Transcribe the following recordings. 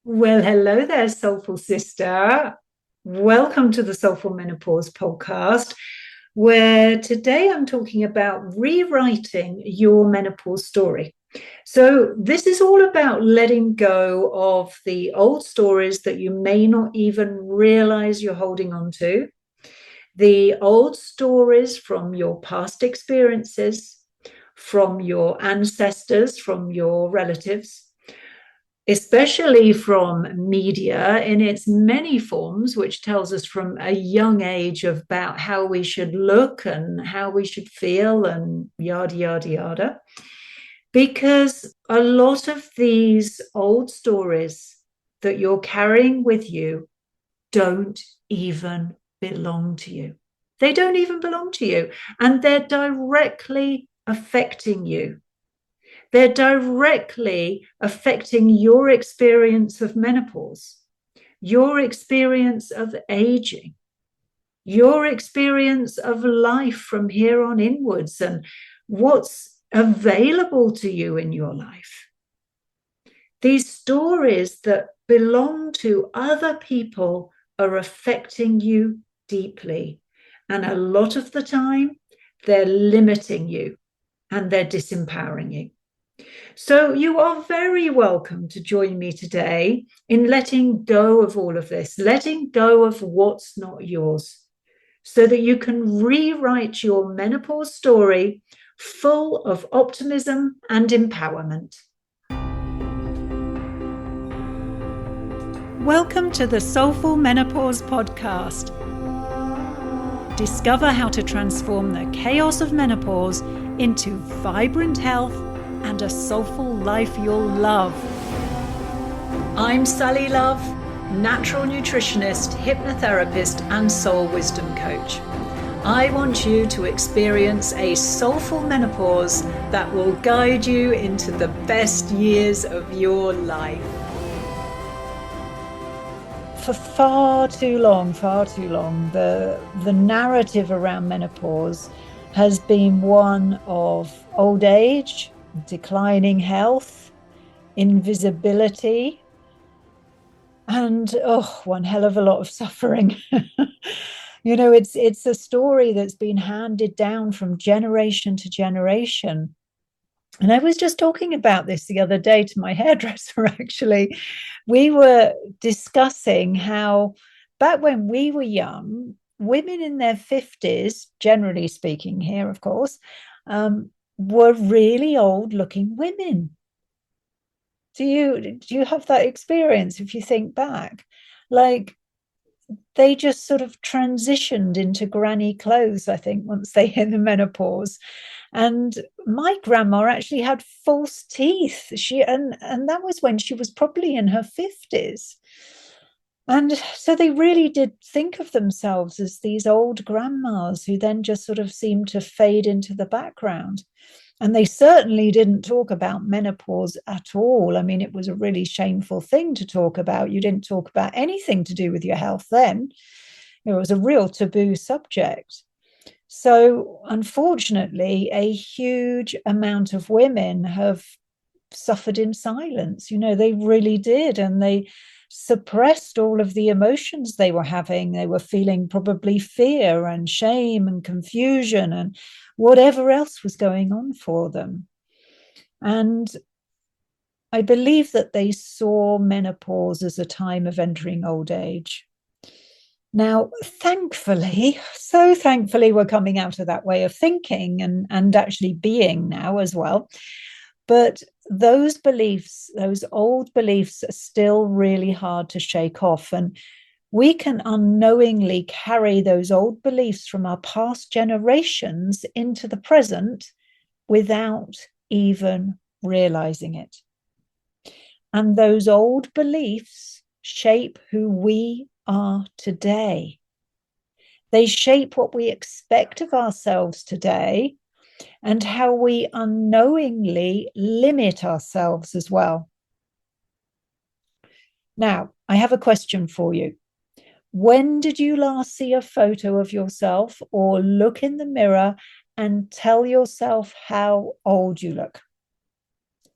Well, hello there, soulful sister. Welcome to the Soulful Menopause podcast, where today I'm talking about rewriting your menopause story. So, this is all about letting go of the old stories that you may not even realize you're holding on to, the old stories from your past experiences, from your ancestors, from your relatives, especially from media in its many forms, which tells us from a young age about how we should look and how we should feel and yada, yada, yada. Because a lot of these old stories that you're carrying with you don't even belong to you. They don't even belong to you. And they're directly affecting you. They're directly affecting your experience of menopause, your experience of aging, your experience of life from here on inwards, and what's available to you in your life. These stories that belong to other people are affecting you deeply. And a lot of the time, they're limiting you and they're disempowering you. So, you are very welcome to join me today in letting go of all of this, letting go of what's not yours, so that you can rewrite your menopause story full of optimism and empowerment. Welcome to the Soulful Menopause podcast. Discover how to transform the chaos of menopause into vibrant health and a soulful life you'll love. I'm Sally Love, natural nutritionist, hypnotherapist, and soul wisdom coach. I want you to experience a soulful menopause that will guide you into the best years of your life. For far too long, the narrative around menopause has been one of old age, declining health, invisibility, and one hell of a lot of suffering. It's a story that's been handed down from generation to generation. And I was just talking about this the other day to my hairdresser, actually. We were discussing how back when we were young, women in their 50s, generally speaking here, of course, were really old looking women. Do you have that experience if you think back? Like they just sort of transitioned into granny clothes, I think, once they hit the menopause. And my grandma actually had false teeth. And that was when she was probably in her 50s. And so they really did think of themselves as these old grandmas who then just sort of seemed to fade into the background. And they certainly didn't talk about menopause at all. I mean, it was a really shameful thing to talk about. You didn't talk about anything to do with your health then. It was a real taboo subject. So, unfortunately, a huge amount of women have suffered in silence. They really did. And they suppressed all of the emotions they were having. They were feeling probably fear and shame and confusion and whatever else was going on for them. And I believe that they saw menopause as a time of entering old age. Now, thankfully, so thankfully, we're coming out of that way of thinking and actually being now as well. But those beliefs, those old beliefs, are still really hard to shake off. And we can unknowingly carry those old beliefs from our past generations into the present without even realizing it. And those old beliefs shape who we are today. They shape what we expect of ourselves today and how we unknowingly limit ourselves as well. Now, I have a question for you. When did you last see a photo of yourself or look in the mirror and tell yourself how old you look?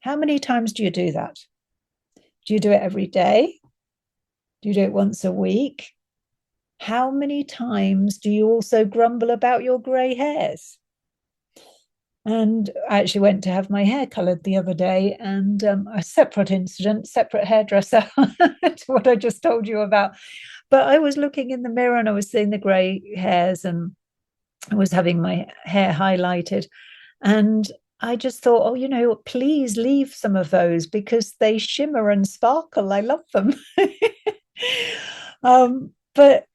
How many times do you do that? Do you do it every day? Do you do it once a week? How many times do you also grumble about your grey hairs? And I actually went to have my hair coloured the other day, and a separate incident, separate hairdresser to what I just told you about. But I was looking in the mirror and I was seeing the grey hairs, and I was having my hair highlighted. And I just thought, oh, please leave some of those because they shimmer and sparkle. I love them. But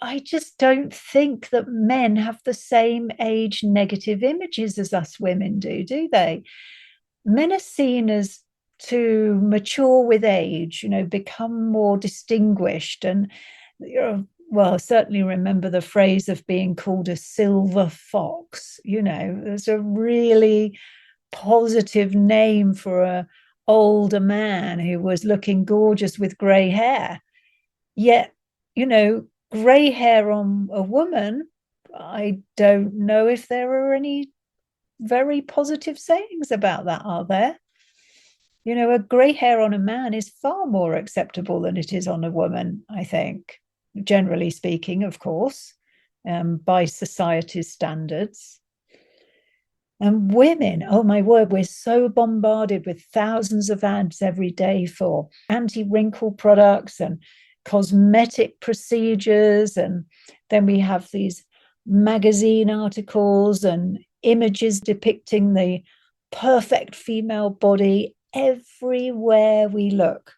I just don't think that men have the same age negative images as us women do they? Men are seen as to mature with age, become more distinguished. And, well, I certainly remember the phrase of being called a silver fox. There's a really positive name for a older man who was looking gorgeous with grey hair. Yet, grey hair on a woman, I don't know if there are any very positive sayings about that, are there? A grey hair on a man is far more acceptable than it is on a woman, I think, generally speaking, of course, by society's standards. And women, oh my word, we're so bombarded with thousands of ads every day for anti-wrinkle products and cosmetic procedures. And then we have these magazine articles and images depicting the perfect female body everywhere we look.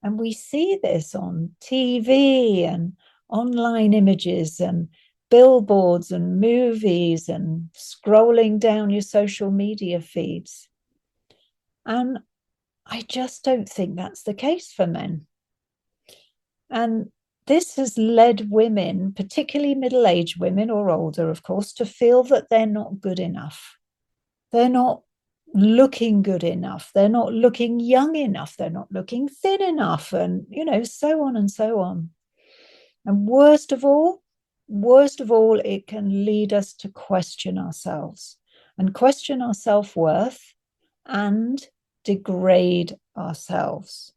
And we see this on TV and online images and billboards and movies and scrolling down your social media feeds. And I just don't think that's the case for men. And this has led women, particularly middle-aged women or older, of course, to feel that they're not good enough. They're not looking good enough. They're not looking young enough. They're not looking thin enough, and, so on and so on. And worst of all, it can lead us to question ourselves and question our self-worth and degrade ourselves.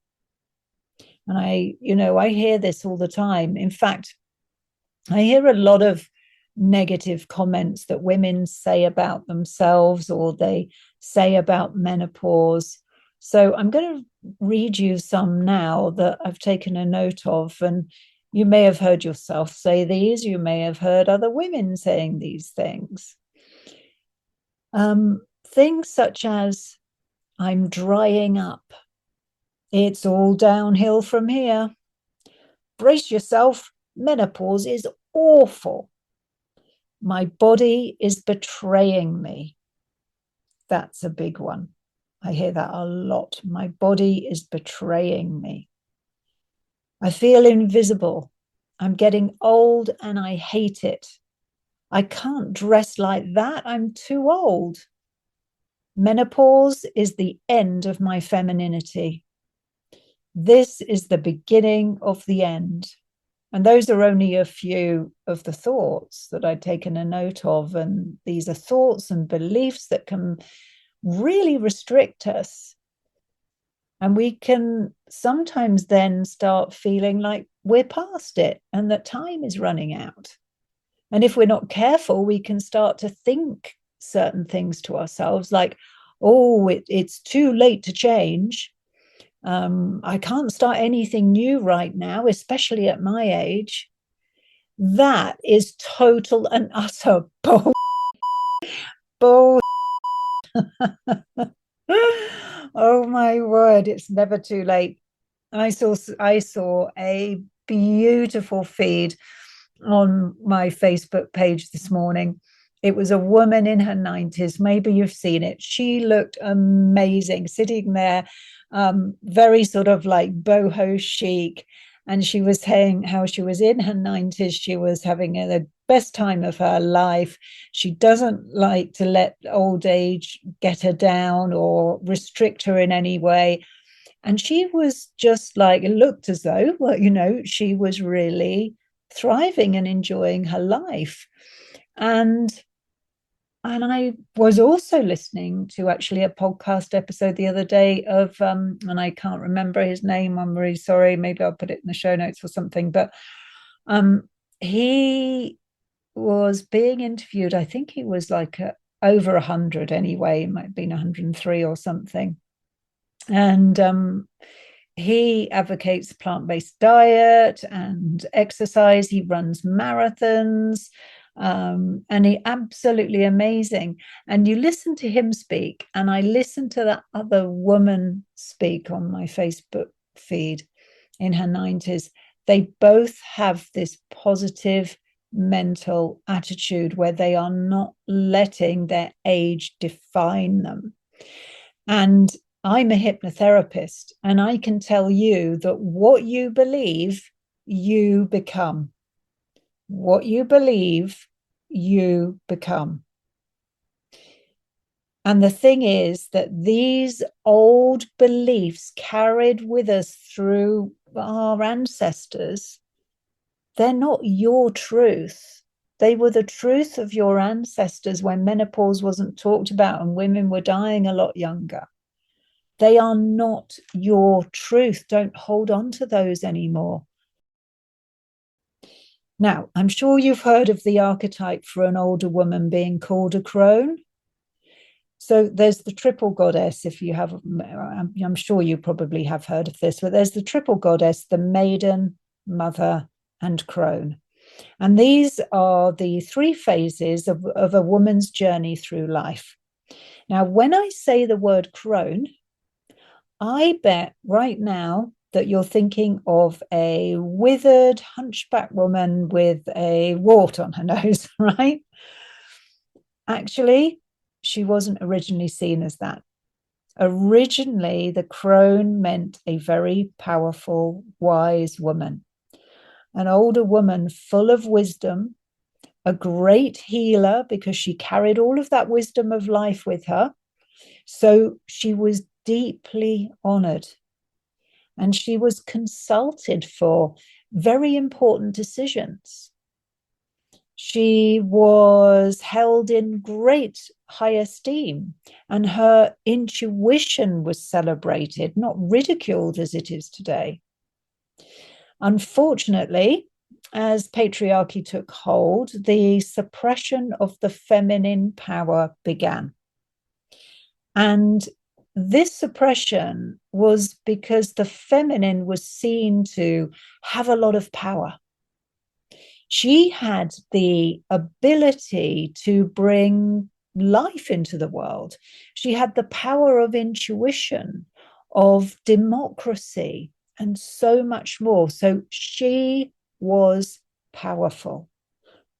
And I hear this all the time. In fact, I hear a lot of negative comments that women say about themselves or they say about menopause. So I'm going to read you some now that I've taken a note of. And you may have heard yourself say these. You may have heard other women saying these things. Things such as, I'm drying up. It's all downhill from here. Brace yourself. Menopause is awful. My body is betraying me. That's a big one. I hear that a lot. My body is betraying me. I feel invisible. I'm getting old and I hate it. I can't dress like that. I'm too old. Menopause is the end of my femininity. This is the beginning of the end. And those are only a few of the thoughts that I'd taken a note of. And these are thoughts and beliefs that can really restrict us. And we can sometimes then start feeling like we're past it and that time is running out. And if we're not careful, we can start to think certain things to ourselves like, oh, it's too late to change. I can't start anything new right now, especially at my age. That is total and utter bull. Oh my word, it's never too late. I saw a beautiful feed on my Facebook page this morning. It was a woman in her 90s. Maybe you've seen it. She looked amazing, sitting there, very sort of like boho chic. And she was saying how she was in her 90s. She was having the best time of her life. She doesn't like to let old age get her down or restrict her in any way. And she was just like, it looked as though, well, she was really thriving and enjoying her life. And And I was also listening to actually a podcast episode the other day of, and I can't remember his name. I'm really sorry. Maybe I'll put it in the show notes or something. But um, he was being interviewed. I think he was like over 100 anyway. It might have been 103 or something. And he advocates plant-based diet and exercise. He runs marathons, and he absolutely amazing. And you listen to him speak, and I listened to that other woman speak on my Facebook feed in her 90s. They both have this positive mental attitude where they are not letting their age define them. And I'm a hypnotherapist, and I can tell you that what you believe, you become. What you believe, you become. And the thing is that these old beliefs carried with us through our ancestors, they're not your truth. They were the truth of your ancestors when menopause wasn't talked about and women were dying a lot younger. They are not your truth. Don't hold on to those anymore. Now, I'm sure you've heard of the archetype for an older woman being called a crone. So there's the triple goddess, if you have, I'm sure you probably have heard of this, but there's the triple goddess, the maiden, mother, and crone. And these are the three phases of a woman's journey through life. Now, when I say the word crone, I bet right now that you're thinking of a withered, hunchback woman with a wart on her nose, right? Actually, she wasn't originally seen as that. Originally, the crone meant a very powerful, wise woman, an older woman full of wisdom, a great healer because she carried all of that wisdom of life with her. So she was deeply honored, and she was consulted for very important decisions. She was held in great high esteem, and her intuition was celebrated, not ridiculed as it is today. Unfortunately, as patriarchy took hold, the suppression of the feminine power began. And this suppression was because the feminine was seen to have a lot of power. She had the ability to bring life into the world. She had the power of intuition, of democracy, and so much more. So she was powerful.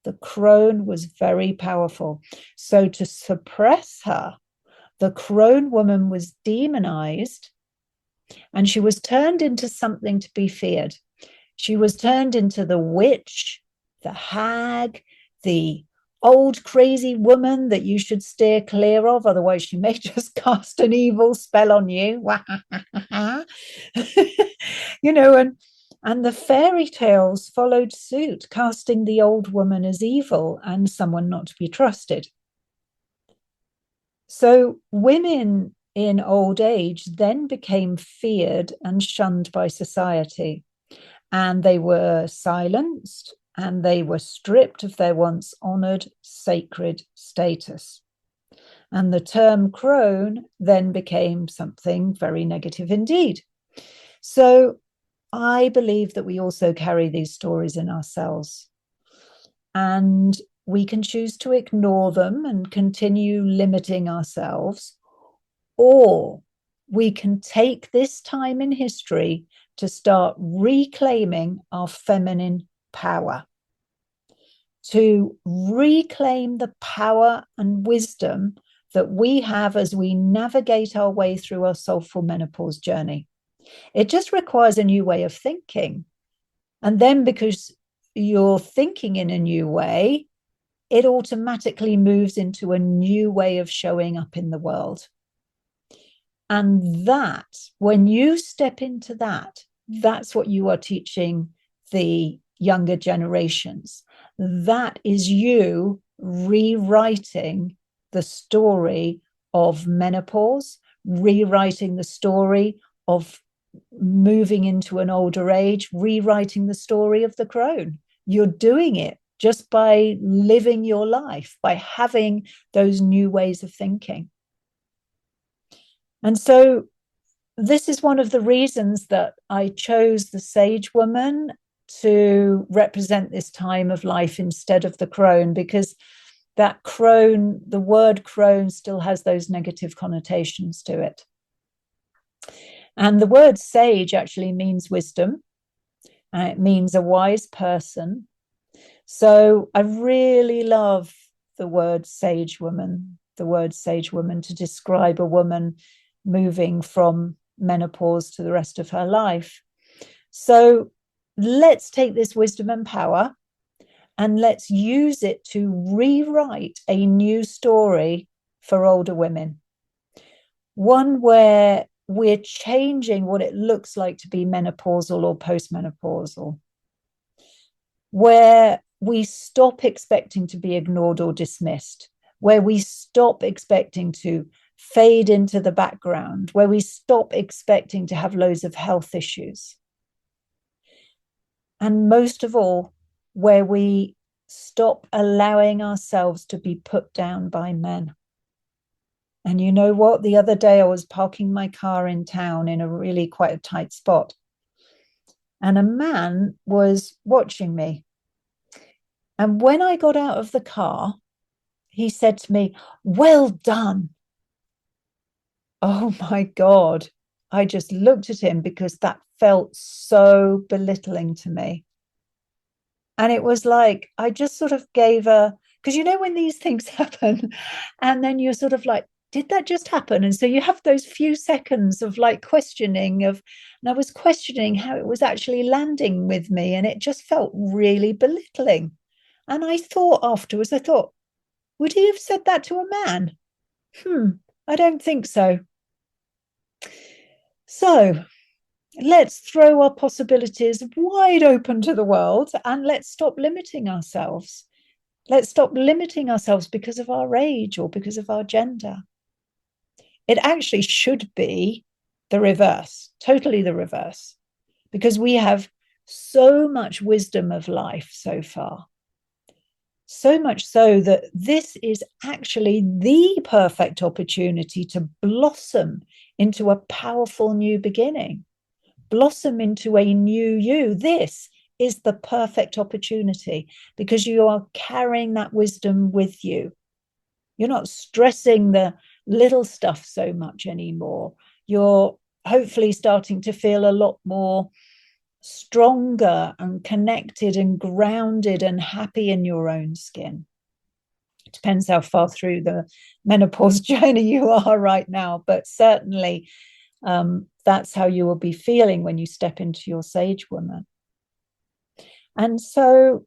The crone was very powerful. So to suppress her, the crone woman was demonized, and she was turned into something to be feared. She was turned into the witch, the hag, the old crazy woman that you should steer clear of, otherwise she may just cast an evil spell on you. You know, and the fairy tales followed suit, casting the old woman as evil and someone not to be trusted. So women in old age then became feared and shunned by society, and they were silenced and they were stripped of their once honored sacred status. And the term crone then became something very negative indeed. So I believe that we also carry these stories in ourselves. And we can choose to ignore them and continue limiting ourselves, or we can take this time in history to start reclaiming our feminine power, to reclaim the power and wisdom that we have as we navigate our way through our soulful menopause journey. It just requires a new way of thinking. And then because you're thinking in a new way, it automatically moves into a new way of showing up in the world. And that, when you step into that, that's what you are teaching the younger generations. That is you rewriting the story of menopause, rewriting the story of moving into an older age, rewriting the story of the crone. You're doing it just by living your life, by having those new ways of thinking. And so this is one of the reasons that I chose the sage woman to represent this time of life instead of the crone, because that crone, the word crone, still has those negative connotations to it. And the word sage actually means wisdom, and it means a wise person. So I really love the word sage woman to describe a woman moving from menopause to the rest of her life. So let's take this wisdom and power and let's use it to rewrite a new story for older women. One where we're changing what it looks like to be menopausal or postmenopausal, where we stop expecting to be ignored or dismissed, where we stop expecting to fade into the background, where we stop expecting to have loads of health issues. And most of all, where we stop allowing ourselves to be put down by men. And you know what? The other day I was parking my car in town in a really quite a tight spot. And a man was watching me. And when I got out of the car, he said to me, "Well done." Oh my God. I just looked at him because that felt so belittling to me. And it was like, I just sort of gave because you know, when these things happen, and then you're sort of like, did that just happen? And so you have those few seconds of like questioning and I was questioning how it was actually landing with me. And it just felt really belittling. And I thought afterwards, would he have said that to a man? I don't think so. So let's throw our possibilities wide open to the world and let's stop limiting ourselves. Let's stop limiting ourselves because of our age or because of our gender. It actually should be the reverse, totally the reverse, because we have so much wisdom of life so far. So much so that this is actually the perfect opportunity to blossom into a powerful new beginning, blossom into a new you. This is the perfect opportunity because you are carrying that wisdom with you. You're not stressing the little stuff so much anymore. You're hopefully starting to feel a lot more stronger and connected and grounded and happy in your own skin. It depends how far through the menopause journey you are right now, but certainly that's how you will be feeling when you step into your sage woman. And so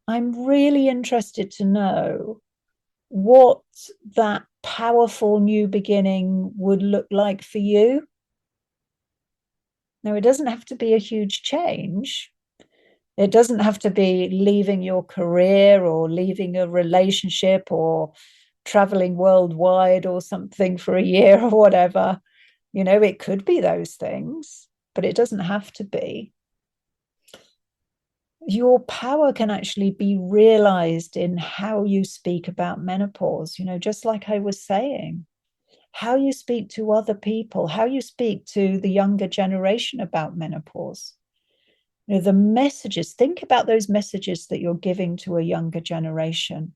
I'm really interested to know what that powerful new beginning would look like for you. Now, it doesn't have to be a huge change. It doesn't have to be leaving your career or leaving a relationship or traveling worldwide or something for a year or whatever. You know, it could be those things, but it doesn't have to be. Your power can actually be realized in how you speak about menopause, you know, just like I was saying, how you speak to other people, how you speak to the younger generation about menopause. You know, the messages, think about those messages that you're giving to a younger generation.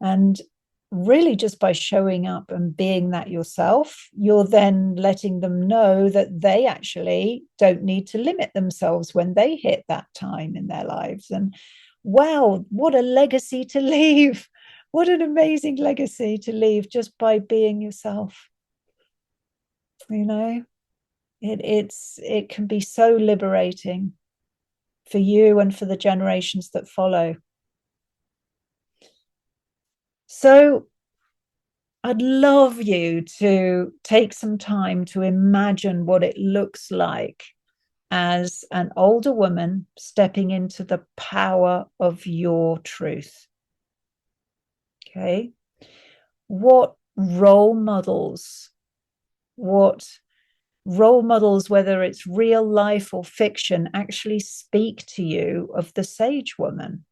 And really, just by showing up and being that yourself, you're then letting them know that they actually don't need to limit themselves when they hit that time in their lives. And wow, what a legacy to leave. What an amazing legacy to leave just by being yourself. You know, it can be so liberating for you and for the generations that follow. So I'd love you to take some time to imagine what it looks like as an older woman stepping into the power of your truth. Okay. what role models, what role models, whether it's real life or fiction, actually speak to you of the sage woman?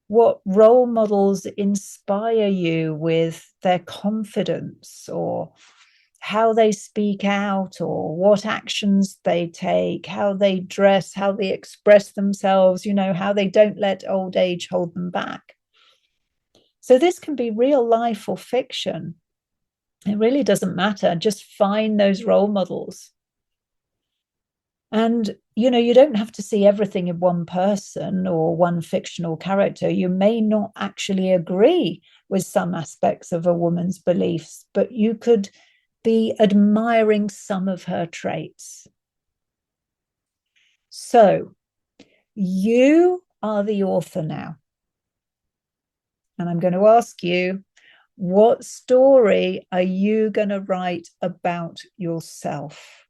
What role models inspire you with their confidence, or how they speak out, or what actions they take, how they dress, how they express themselves, how they don't let old age hold them back? So this can be real life or fiction. It really doesn't matter. Just find those role models. And, you don't have to see everything in one person or one fictional character. You may not actually agree with some aspects of a woman's beliefs, but you could be admiring some of her traits. So you are the author now. And I'm going to ask you, what story are you going to write about yourself?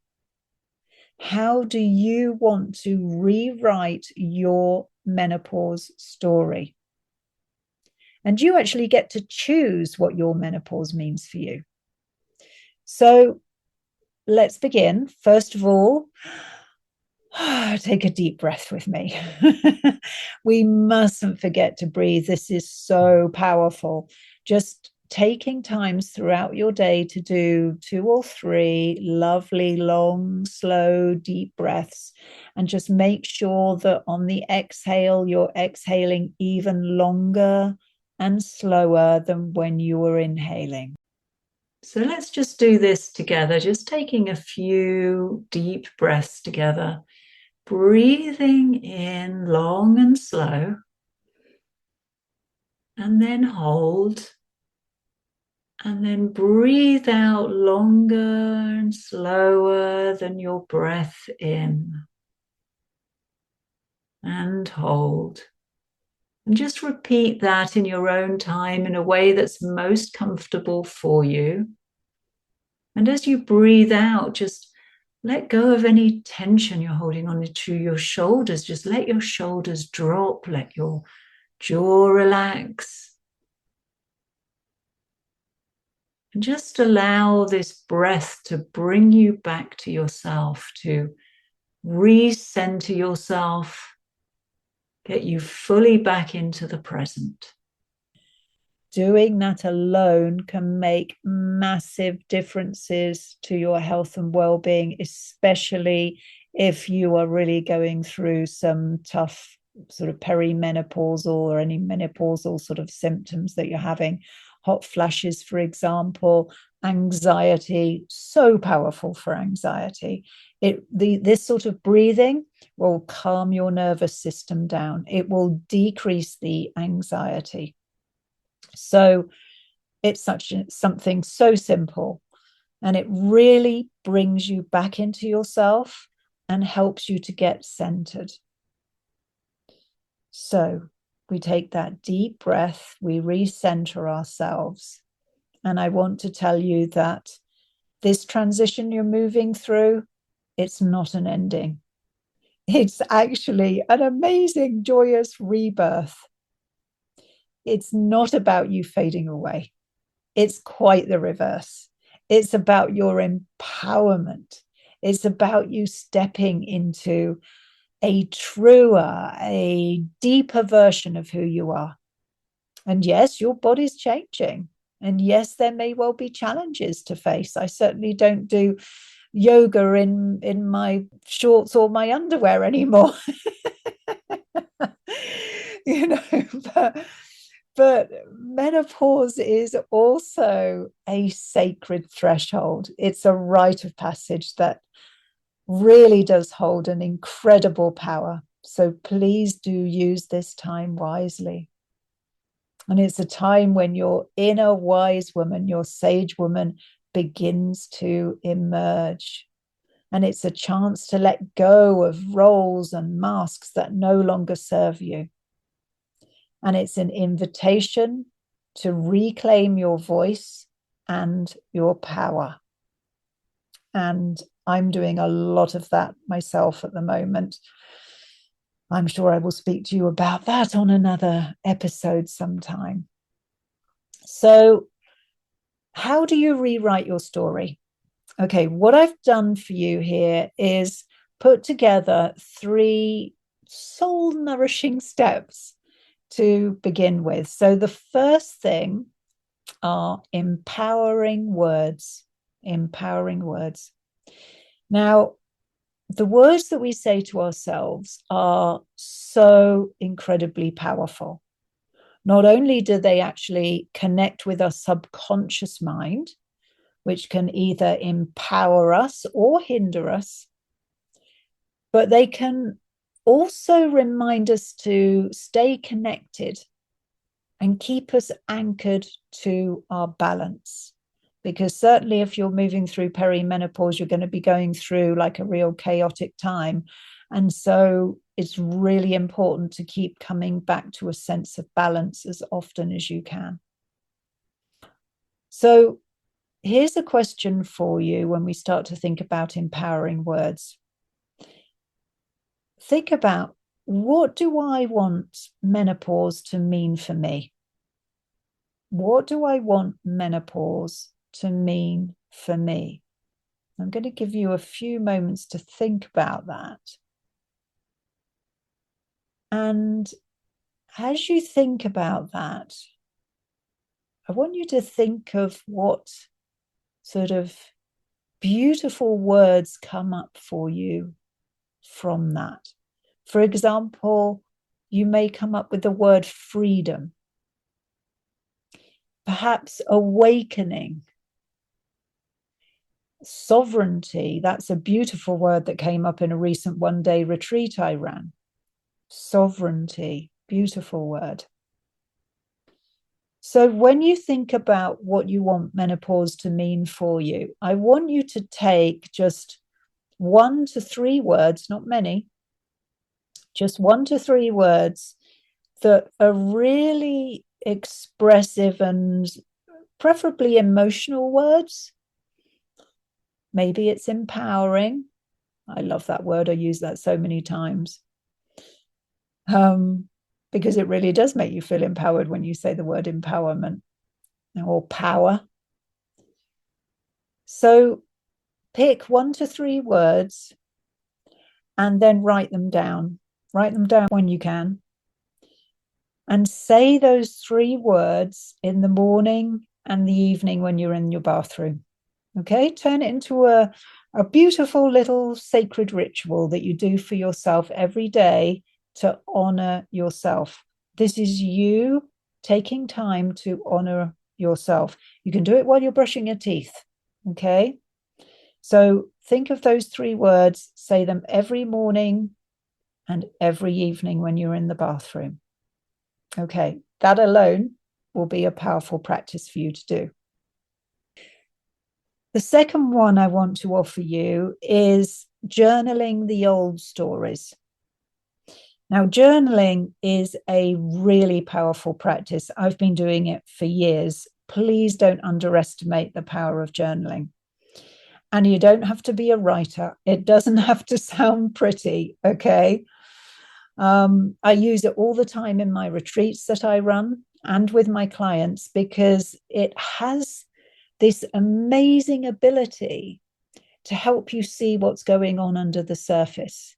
How do you want to rewrite your menopause story? And you actually get to choose what your menopause means for you. So let's begin. First of all, take a deep breath with me. We mustn't forget to breathe. This is so powerful. Just taking times throughout your day to do 2 or 3 lovely, long, slow, deep breaths. And just make sure that on the exhale, you're exhaling even longer and slower than when you were inhaling. So let's just do this together, just taking a few deep breaths together. Breathing in long and slow, and then hold, and then breathe out longer and slower than your breath in, and hold. And just repeat that in your own time in a way that's most comfortable for you. And as you breathe out, just let go of any tension you're holding on to your shoulders. Just let your shoulders drop, let your jaw relax. And just allow this breath to bring you back to yourself, to recenter yourself, get you fully back into the present. Doing that alone can make massive differences to your health and well-being, especially if you are really going through some tough sort of perimenopausal or any menopausal sort of symptoms that you're having. Hot flashes, for example, anxiety, so powerful for anxiety. This sort of breathing will calm your nervous system down. It will decrease the anxiety. So it's something so simple, and it really brings you back into yourself and helps you to get centered. So we take that deep breath, we recenter ourselves. And I want to tell you that this transition you're moving through, it's not an ending. It's actually an amazing, joyous rebirth. It's not about you fading away. It's quite the reverse. It's about your empowerment. It's about you stepping into a truer, a deeper version of who you are. And yes, your body's changing. And yes, there may well be challenges to face. I certainly don't do yoga in my shorts or my underwear anymore. but But menopause is also a sacred threshold. It's a rite of passage that really does hold an incredible power. So please do use this time wisely. And it's a time when your inner wise woman, your sage woman, begins to emerge. And it's a chance to let go of roles and masks that no longer serve you. And it's an invitation to reclaim your voice and your power. And I'm doing a lot of that myself at the moment. I'm sure I will speak to you about that on another episode sometime. So, how do you rewrite your story? Okay, what I've done for you here is put together 3 soul nourishing steps to begin with. So, the first thing are empowering words. Empowering words. Now, the words that we say to ourselves are so incredibly powerful. Not only do they actually connect with our subconscious mind, which can either empower us or hinder us, but they can also remind us to stay connected and keep us anchored to our balance. Because certainly, if you're moving through perimenopause, you're going to be going through like a real chaotic time. And so it's really important to keep coming back to a sense of balance as often as you can. So here's a question for you when we start to think about empowering words. Think about, what do I want menopause to mean for me? What do I want menopause to mean for me? I'm going to give you a few moments to think about that. And as you think about that, I want you to think of what sort of beautiful words come up for you from that. For example, you may come up with the word freedom, perhaps awakening, sovereignty. That's a beautiful word that came up in a recent one-day retreat I ran. Sovereignty, beautiful word. So when you think about what you want menopause to mean for you, I want you to take just 1 to 3 words, not many, just 1 to 3 words that are really expressive and preferably emotional words. Maybe it's empowering. I love that word. I use that so many times. Because it really does make you feel empowered when you say the word empowerment or power. So pick 1 to 3 words and then write them down. Write them down when you can. And say those 3 words in the morning and the evening when you're in your bathroom. Okay, turn it into a beautiful little sacred ritual that you do for yourself every day to honor yourself. This is you taking time to honor yourself. You can do it while you're brushing your teeth. Okay, so think of those 3 words, say them every morning and every evening when you're in the bathroom. Okay, that alone will be a powerful practice for you to do. The second one I want to offer you is journaling the old stories. Now, journaling is a really powerful practice. I've been doing it for years. Please don't underestimate the power of journaling. And you don't have to be a writer. It doesn't have to sound pretty, okay? I use it all the time in my retreats that I run and with my clients because it has this amazing ability to help you see what's going on under the surface.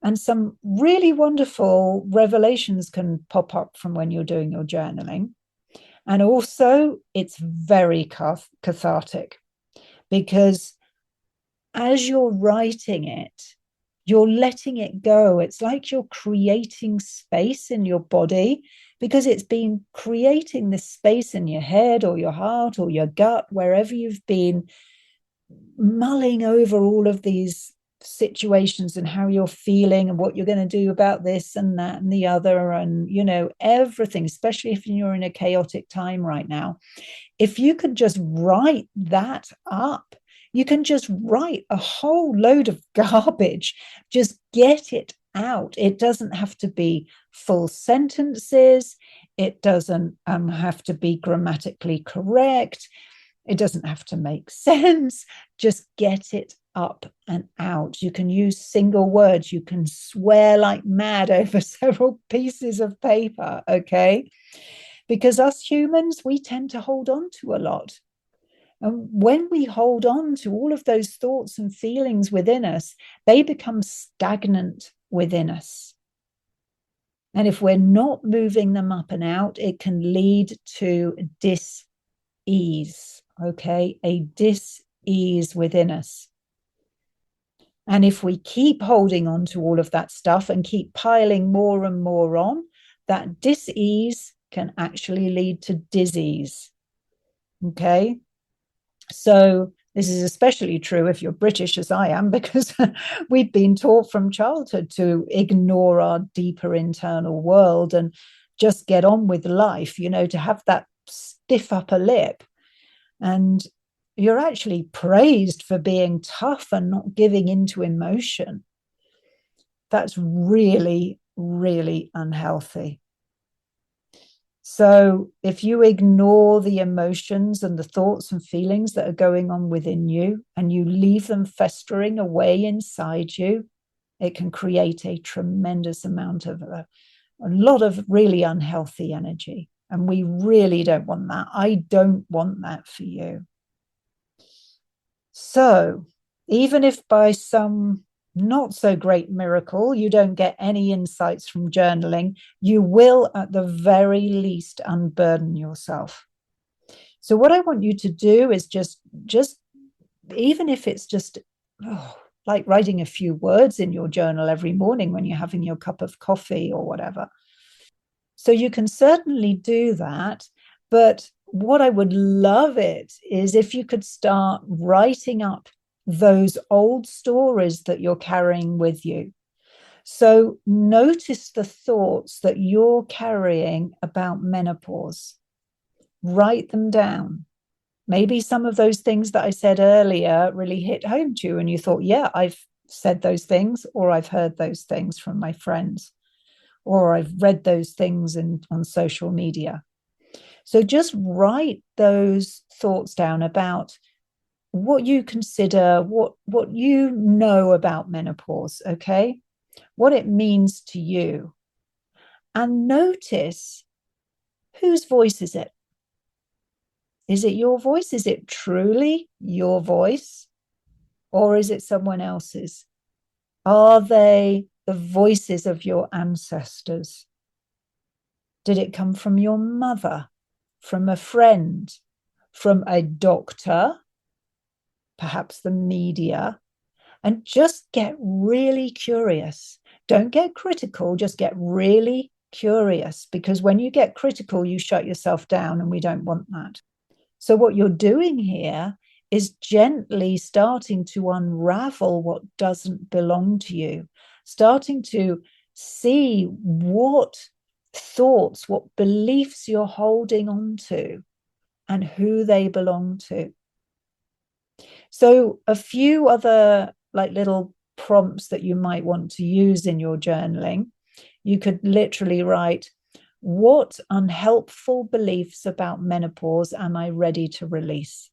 And some really wonderful revelations can pop up from when you're doing your journaling. And also, it's very cathartic because as you're writing it, you're letting it go. It's like you're creating space in your body because it's been creating this space in your head or your heart or your gut, wherever you've been mulling over all of these situations and how you're feeling and what you're going to do about this and that and the other, and everything, especially if you're in a chaotic time right now. If you could just write that up, you can just write a whole load of garbage, just get it out. It doesn't have to be full sentences. It doesn't have to be grammatically correct. It doesn't have to make sense. Just get it up and out. You can use single words. You can swear like mad over several pieces of paper, okay? because us humans, we tend to hold on to a lot. And when we hold on to all of those thoughts and feelings within us, they become stagnant within us. And if we're not moving them up and out, it can lead to dis-ease, okay? A dis-ease within us. And if we keep holding on to all of that stuff and keep piling more and more on, that dis-ease can actually lead to disease, okay? So this is especially true if you're British, as I am, because we've been taught from childhood to ignore our deeper internal world and just get on with life, to have that stiff upper lip. And you're actually praised for being tough and not giving into emotion. That's really, really unhealthy. So if you ignore the emotions and the thoughts and feelings that are going on within you and you leave them festering away inside you, it can create a tremendous amount of a lot of really unhealthy energy. And we really don't want that. I don't want that for you. So even if by some not so great miracle you don't get any insights from journaling, you will at the very least unburden yourself. So what I want you to do is just even if it's just like writing a few words in your journal every morning when you're having your cup of coffee or whatever. So you can certainly do that, but what I would love it is if you could start writing up those old stories that you're carrying with you. So notice the thoughts that you're carrying about menopause. Write them down. Maybe some of those things that I said earlier really hit home to you and you thought, yeah, I've said those things or I've heard those things from my friends or I've read those things on social media. So just write those thoughts down about what you consider, what you know about menopause, okay? What it means to you. And notice whose voice is it? Is it your voice? Is it truly your voice? Or is it someone else's? Are they the voices of your ancestors? Did it come from your mother, from a friend, from a doctor, perhaps the media? And just get really curious. Don't get critical, just get really curious, because when you get critical, you shut yourself down, and we don't want that. So, what you're doing here is gently starting to unravel what doesn't belong to you, starting to see what thoughts, what beliefs you're holding on to, and who they belong to. So, a few other like little prompts that you might want to use in your journaling, you could literally write, what unhelpful beliefs about menopause am I ready to release?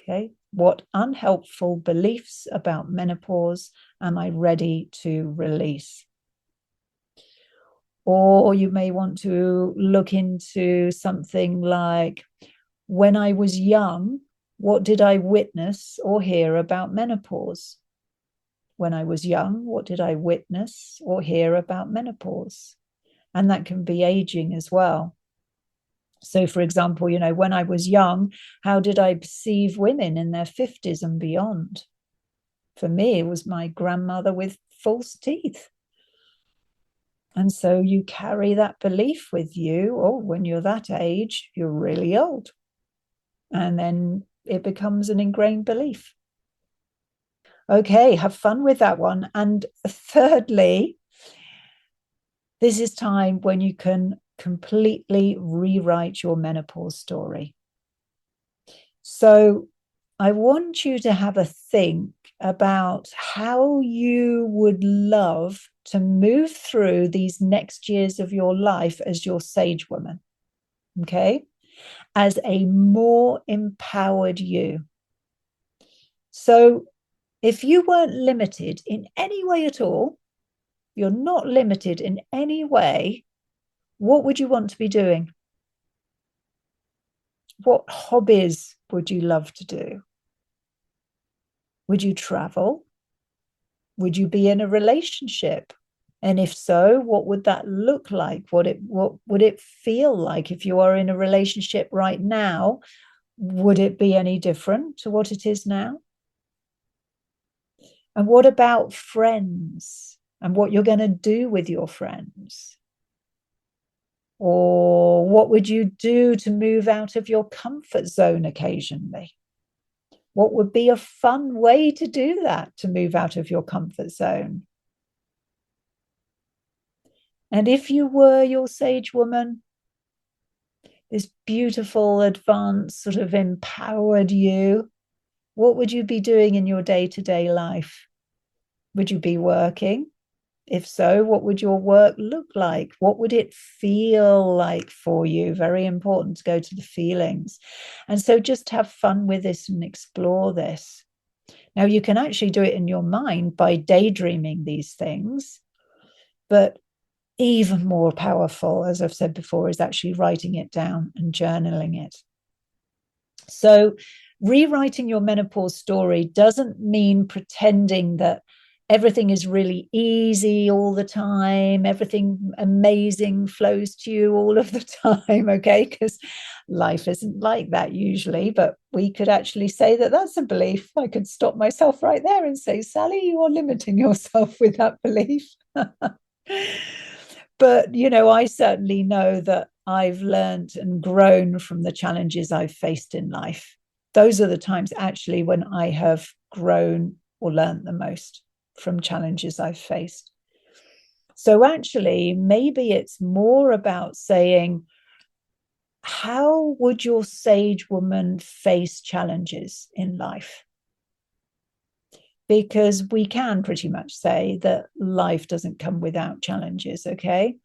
Okay. What unhelpful beliefs about menopause am I ready to release? Or you may want to look into something like, when I was young, what did I witness or hear about menopause? When I was young, what did I witness or hear about menopause? And that can be aging as well. So, for example, when I was young, how did I perceive women in their 50s and beyond? For me, it was my grandmother with false teeth. And so you carry that belief with you. Oh, when you're that age, you're really old. And then it becomes an ingrained belief. Okay, have fun with that one. And thirdly, this is time when you can completely rewrite your menopause story. So I want you to have a think about how you would love to move through these next years of your life as your sage woman, okay? As a more empowered you. So if you weren't limited in any way at all, you're not limited in any way, what would you want to be doing? What hobbies would you love to do? Would you travel? Would you be in a relationship? And if so, what would that look like? What would it feel like if you are in a relationship right now? Would it be any different to what it is now? And what about friends and what you're going to do with your friends? Or what would you do to move out of your comfort zone occasionally? What would be a fun way to do that, to move out of your comfort zone? And if you were your sage woman, this beautiful, advanced, sort of empowered you, what would you be doing in your day-to-day life? Would you be working? If so, what would your work look like? What would it feel like for you? Very important to go to the feelings. And so just have fun with this and explore this. Now, you can actually do it in your mind by daydreaming these things, but even more powerful, as I've said before, is actually writing it down and journaling it. So rewriting your menopause story doesn't mean pretending that everything is really easy all the time, everything amazing flows to you all of the time, okay? Because life isn't like that usually, but we could actually say that that's a belief. I could stop myself right there and say, Sally, you are limiting yourself with that belief. But, I certainly know that I've learned and grown from the challenges I've faced in life. Those are the times actually when I have grown or learned the most from challenges I've faced. So actually, maybe it's more about saying, how would your sage woman face challenges in life? Because we can pretty much say that life doesn't come without challenges, okay?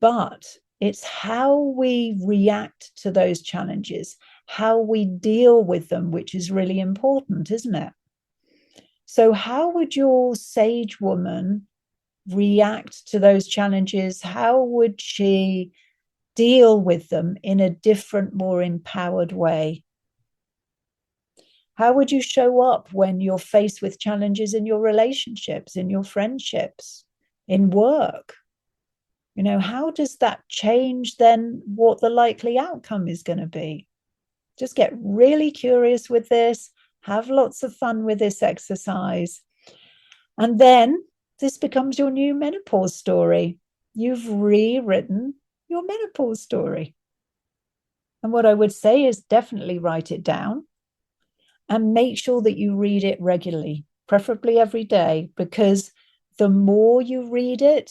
But it's how we react to those challenges, how we deal with them, which is really important, isn't it? So how would your sage woman react to those challenges? How would she deal with them in a different, more empowered way? How would you show up when you're faced with challenges in your relationships, in your friendships, in work? How does that change then what the likely outcome is going to be? Just get really curious with this, have lots of fun with this exercise. And then this becomes your new menopause story. You've rewritten your menopause story. And what I would say is definitely write it down and make sure that you read it regularly, preferably every day, because the more you read it,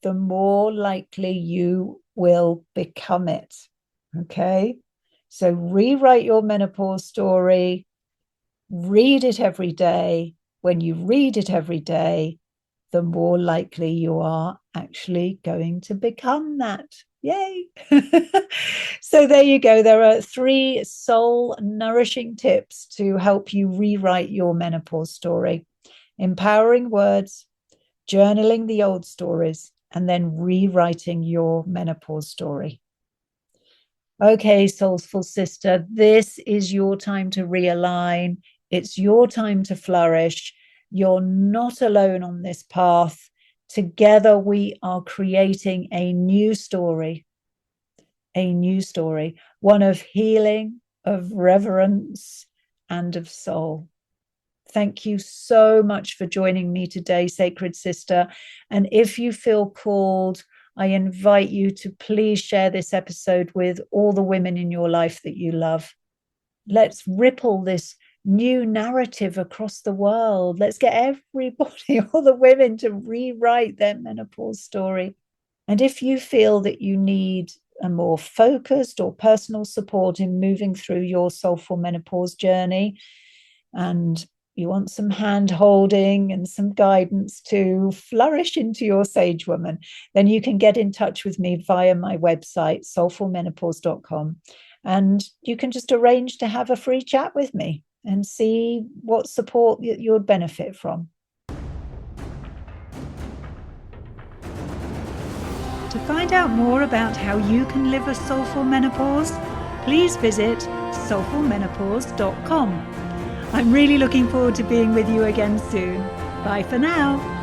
the more likely you will become it. Okay? So rewrite your menopause story, read it every day. When you read it every day, the more likely you are actually going to become that. Yay. So there you go. There are 3 soul nourishing tips to help you rewrite your menopause story: empowering words, journaling the old stories, and then rewriting your menopause story. Okay, soulful sister, this is your time to realign. It's your time to flourish. You're not alone on this path. Together, we are creating a new story, one of healing, of reverence, and of soul. Thank you so much for joining me today, Sacred Sister. And if you feel called, I invite you to please share this episode with all the women in your life that you love. Let's ripple this new narrative across the world. Let's get everybody, all the women, to rewrite their menopause story. And if you feel that you need a more focused or personal support in moving through your soulful menopause journey, and you want some hand holding and some guidance to flourish into your sage woman, then you can get in touch with me via my website, soulfulmenopause.com. And you can just arrange to have a free chat with me and see what support you'd benefit from. To find out more about how you can live a soulful menopause, please visit soulfulmenopause.com. I'm really looking forward to being with you again soon. Bye for now.